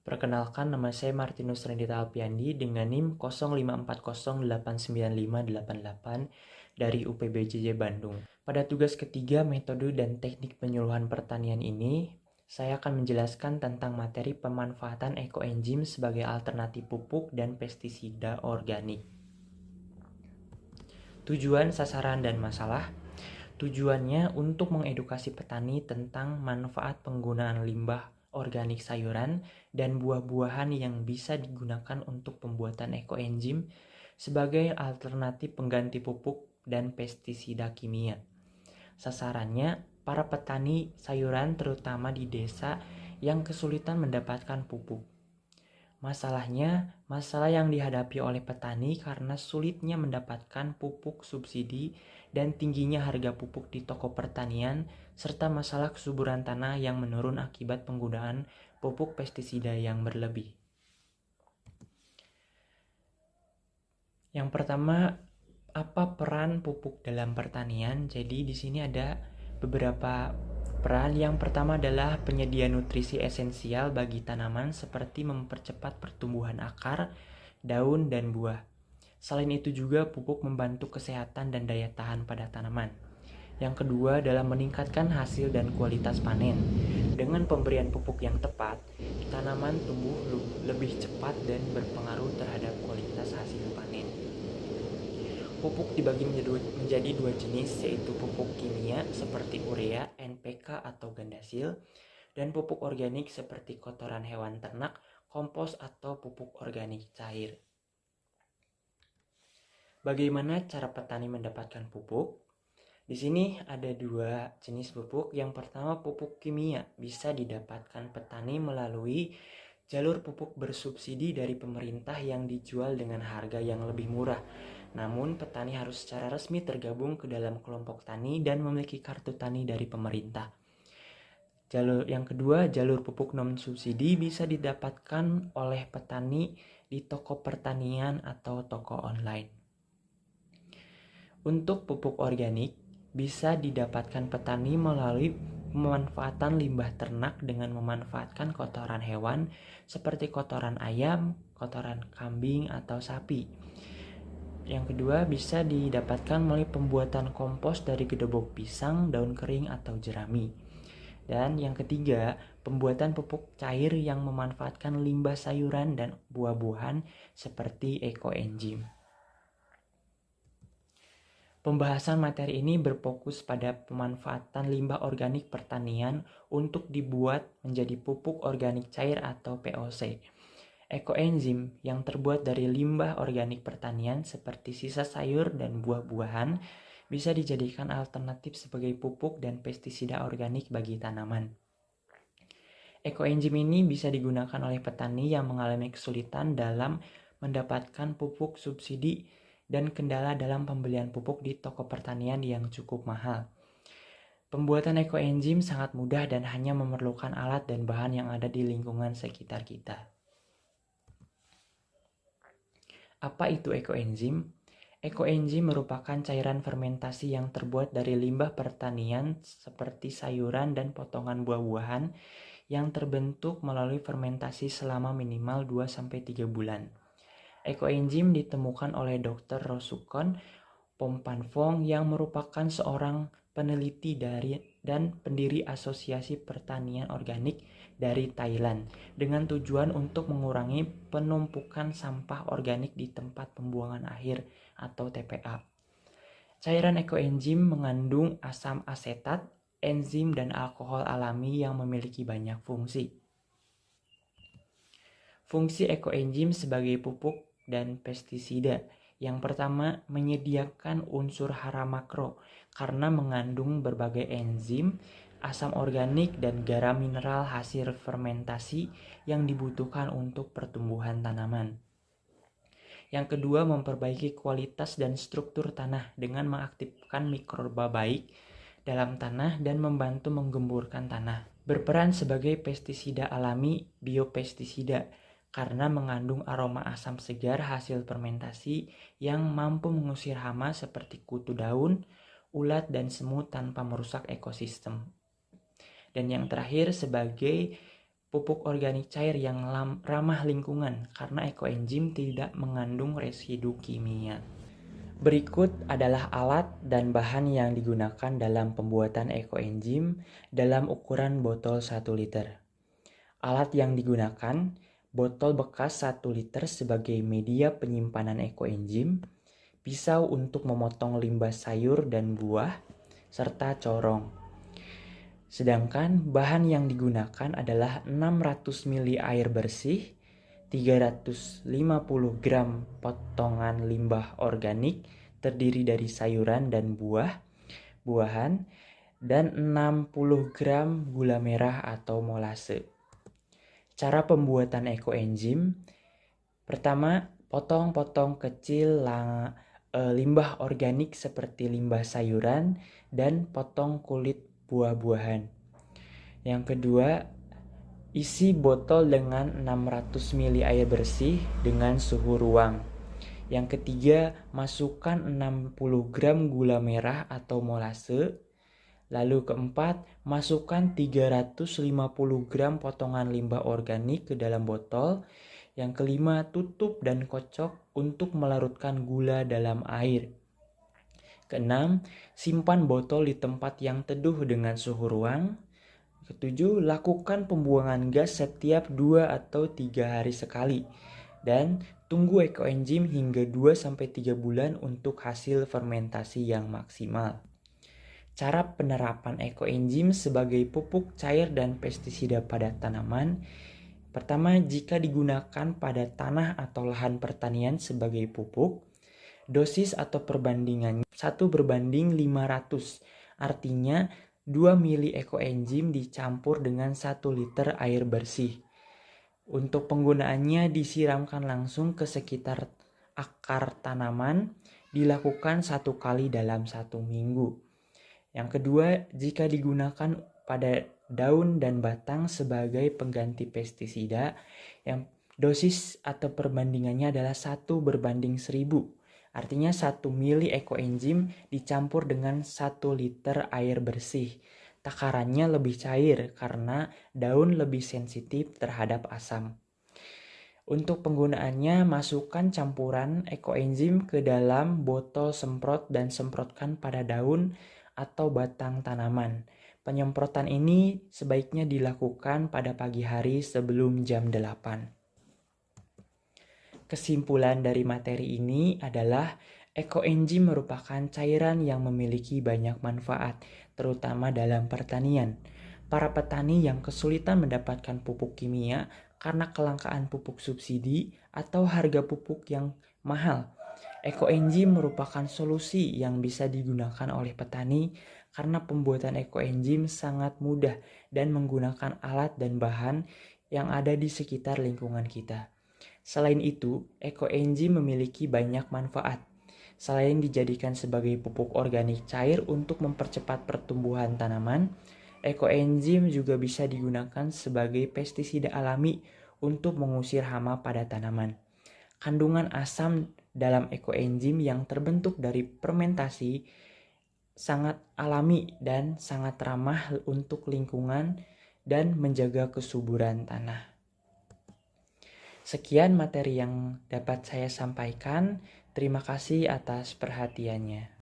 Perkenalkan, nama saya Martinus Rendita Alpiandi dengan NIM 0540895588 dari UPBJJ Bandung. Pada tugas ketiga metode dan teknik penyuluhan pertanian ini, saya akan menjelaskan tentang materi pemanfaatan ekoenzim sebagai alternatif pupuk dan pestisida organik. Tujuan, sasaran, dan masalah. Tujuannya untuk mengedukasi petani tentang manfaat penggunaan limbah organik sayuran dan buah-buahan yang bisa digunakan untuk pembuatan ekoenzim sebagai alternatif pengganti pupuk dan pestisida kimia. Sasarannya, para petani sayuran terutama di desa yang kesulitan mendapatkan pupuk. Masalahnya, masalah yang dihadapi oleh petani karena sulitnya mendapatkan pupuk subsidi dan tingginya harga pupuk di toko pertanian, serta masalah kesuburan tanah yang menurun akibat penggunaan pupuk pestisida yang berlebih. Yang pertama, apa peran pupuk dalam pertanian? Jadi di sini ada beberapa peran. Yang pertama adalah penyedia nutrisi esensial bagi tanaman seperti mempercepat pertumbuhan akar, daun, dan buah. Selain itu juga pupuk membantu kesehatan dan daya tahan pada tanaman. Yang kedua adalah meningkatkan hasil dan kualitas panen. Dengan pemberian pupuk yang tepat, tanaman tumbuh lebih cepat dan berpengaruh terhadap kualitas hasil panen. Pupuk dibagi menjadi dua jenis, yaitu pupuk kimia seperti urea, NPK atau gandasil, dan pupuk organik seperti kotoran hewan ternak, kompos atau pupuk organik cair. Bagaimana cara petani mendapatkan pupuk? Di sini ada dua jenis pupuk. Yang pertama, pupuk kimia bisa didapatkan petani melalui jalur pupuk bersubsidi dari pemerintah yang dijual dengan harga yang lebih murah. Namun, petani harus secara resmi tergabung ke dalam kelompok tani dan memiliki kartu tani dari pemerintah. Yang kedua, jalur pupuk non-subsidi bisa didapatkan oleh petani di toko pertanian atau toko online. Untuk pupuk organik, bisa didapatkan petani melalui pemanfaatan limbah ternak dengan memanfaatkan kotoran hewan seperti kotoran ayam, kotoran kambing, atau sapi. Yang kedua, bisa didapatkan melalui pembuatan kompos dari gedebok pisang, daun kering, atau jerami. Dan yang ketiga, pembuatan pupuk cair yang memanfaatkan limbah sayuran dan buah-buahan seperti ekoenzim. Pembahasan materi ini berfokus pada pemanfaatan limbah organik pertanian untuk dibuat menjadi pupuk organik cair atau POC. Ekoenzim yang terbuat dari limbah organik pertanian seperti sisa sayur dan buah-buahan bisa dijadikan alternatif sebagai pupuk dan pestisida organik bagi tanaman. Ekoenzim ini bisa digunakan oleh petani yang mengalami kesulitan dalam mendapatkan pupuk subsidi dan kendala dalam pembelian pupuk di toko pertanian yang cukup mahal. Pembuatan ekoenzim sangat mudah dan hanya memerlukan alat dan bahan yang ada di lingkungan sekitar kita. Apa itu ekoenzim? Ekoenzim merupakan cairan fermentasi yang terbuat dari limbah pertanian seperti sayuran dan potongan buah-buahan yang terbentuk melalui fermentasi selama minimal 2-3 bulan. Ekoenzim ditemukan oleh Dr. Rosukon Pompanfong yang merupakan seorang peneliti dan pendiri Asosiasi Pertanian Organik dari Thailand dengan tujuan untuk mengurangi penumpukan sampah organik di tempat pembuangan akhir atau TPA. Cairan ekoenzim mengandung asam asetat, enzim, dan alkohol alami yang memiliki banyak fungsi. Fungsi ekoenzim sebagai pupuk dan pestisida. Yang pertama, menyediakan unsur hara makro karena mengandung berbagai enzim, asam organik, dan garam mineral hasil fermentasi yang dibutuhkan untuk pertumbuhan tanaman. Yang kedua, memperbaiki kualitas dan struktur tanah dengan mengaktifkan mikroba baik dalam tanah dan membantu menggemburkan tanah. Berperan sebagai pestisida alami, biopestisida, karena mengandung aroma asam segar hasil fermentasi yang mampu mengusir hama seperti kutu daun, ulat, dan semut tanpa merusak ekosistem. Dan yang terakhir, sebagai pupuk organik cair yang ramah lingkungan karena ekoenzim tidak mengandung residu kimia. Berikut adalah alat dan bahan yang digunakan dalam pembuatan ekoenzim dalam ukuran botol 1 liter. Alat yang digunakan, botol bekas 1 liter sebagai media penyimpanan ekoenzim, pisau untuk memotong limbah sayur dan buah, serta corong. Sedangkan bahan yang digunakan adalah 600 ml air bersih, 350 gram potongan limbah organik terdiri dari sayuran dan buah-buahan, dan 60 gram gula merah atau molase. Cara pembuatan ekoenzim, pertama, potong-potong kecil limbah organik seperti limbah sayuran dan potong kulit buah-buahan. Yang kedua, isi botol dengan 600 ml air bersih dengan suhu ruang. Yang ketiga, masukkan 60 gram gula merah atau molase. Lalu keempat, masukkan 350 gram potongan limbah organik ke dalam botol. Yang kelima, tutup dan kocok untuk melarutkan gula dalam air. Keenam, simpan botol di tempat yang teduh dengan suhu ruang. Ketujuh, lakukan pembuangan gas setiap 2 atau 3 hari sekali. Dan tunggu ekoenzim hingga 2-3 bulan untuk hasil fermentasi yang maksimal. Cara penerapan ekoenzim sebagai pupuk cair dan pestisida pada tanaman. Pertama, jika digunakan pada tanah atau lahan pertanian sebagai pupuk, dosis atau perbandingannya 1:500. Artinya 2 mili ekoenzim dicampur dengan 1 liter air bersih. Untuk penggunaannya disiramkan langsung ke sekitar akar tanaman, dilakukan 1 kali dalam 1 minggu. Yang kedua, jika digunakan pada daun dan batang sebagai pengganti pestisida, yang dosis atau perbandingannya adalah 1:1000. Artinya 1 mili ekoenzim dicampur dengan 1 liter air bersih. Takarannya lebih cair karena daun lebih sensitif terhadap asam. Untuk penggunaannya, masukkan campuran ekoenzim ke dalam botol semprot dan semprotkan pada daun atau batang tanaman. Penyemprotan ini sebaiknya dilakukan pada pagi hari sebelum jam 8. Kesimpulan dari materi ini adalah ekoenzim merupakan cairan yang memiliki banyak manfaat, terutama dalam pertanian. Para petani yang kesulitan mendapatkan pupuk kimia karena kelangkaan pupuk subsidi atau harga pupuk yang mahal, ekoenzim merupakan solusi yang bisa digunakan oleh petani karena pembuatan ekoenzim sangat mudah dan menggunakan alat dan bahan yang ada di sekitar lingkungan kita. Selain itu, ekoenzim memiliki banyak manfaat. Selain dijadikan sebagai pupuk organik cair untuk mempercepat pertumbuhan tanaman, ekoenzim juga bisa digunakan sebagai pestisida alami untuk mengusir hama pada tanaman. Kandungan asam dalam ekoenzim yang terbentuk dari fermentasi sangat alami dan sangat ramah untuk lingkungan dan menjaga kesuburan tanah. Sekian materi yang dapat saya sampaikan. Terima kasih atas perhatiannya.